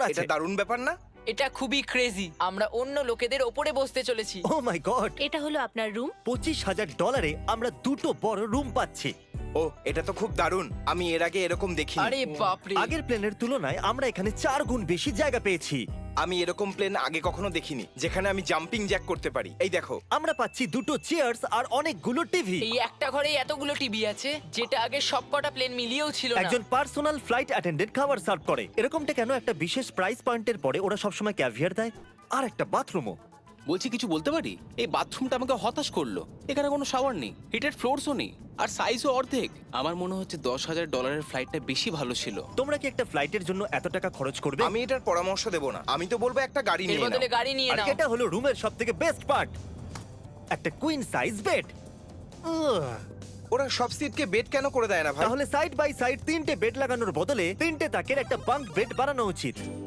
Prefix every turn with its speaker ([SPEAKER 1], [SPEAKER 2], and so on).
[SPEAKER 1] এটা দারুণ ব্যাপার না?
[SPEAKER 2] এটা খুবই ক্রেজি, আমরা অন্য লোকেদের ওপরে বসতে চলেছি।
[SPEAKER 3] ও মাই গড,
[SPEAKER 4] এটা হলো আপনার রুম।
[SPEAKER 3] $25,000 আমরা দুটো বড় রুম পাচ্ছি।
[SPEAKER 1] ও, এটা তো খুব দারুণ। আমি এর আগে এরকম দেখিনি।
[SPEAKER 2] আরে বাপরে,
[SPEAKER 3] আগের প্লেনের তুলনায় আমরা এখানে 4 গুণ বেশি জায়গা পেয়েছি।
[SPEAKER 1] আমি এরকম প্লেন আগে কখনো দেখিনি যেখানে আমি জাম্পিং জ্যাক করতে পারি। এই দেখো।
[SPEAKER 3] আমরা পাচ্ছি দুটো চেয়ার্স আর অনেকগুলো টিভি।
[SPEAKER 2] এই একটা ঘরে এতগুলো টিভি আছে, যেটা আগে সবকটা প্লেন মিলিয়েও ছিল না।
[SPEAKER 3] একজন পার্সোনাল ফ্লাইট অ্যাটেন্ডেন্ট খাবার সার্ভ করে। এরকমটা কেন? একটা বিশেষ প্রাইস পয়েন্টের পরে ওরা সবসময় ক্যাভিয়ার দেয়। আর একটা বাথরুমও।
[SPEAKER 5] বলছি কিছু বলতে পারি? এই বাথরুমটা আমাকে হতাশ করলো। এখানে কোনো শাওয়ার নেই, হিটেড ফ্লোরসও নেই, আর সাইজও অর্ধেক। আমার মনে হচ্ছে $10,000 ফ্লাইটটা বেশি ভালো ছিল।
[SPEAKER 3] তোমরা কি একটা ফ্লাইটের জন্য এত টাকা খরচ করবে?
[SPEAKER 1] আমি এটার পরামর্শ দেব না। আমি তো বলবো একটা গাড়ি
[SPEAKER 2] এর
[SPEAKER 1] নিয়ে
[SPEAKER 2] বদলে
[SPEAKER 1] নাও।
[SPEAKER 2] গাড়ি নিয়ে
[SPEAKER 3] আর
[SPEAKER 2] নাও।
[SPEAKER 3] এটা হলো রুমের সবথেকে বেস্ট পার্ট, একটা কুইন সাইজ বেড।
[SPEAKER 1] ওরা সব সিটকে বেড কেন করে দেয় না ভাই?
[SPEAKER 3] তাহলে সাইড বাই সাইড 3টে বেড লাগানোর বদলে 3টে তাকের একটা বাঙ্ক বেড বানানো উচিত।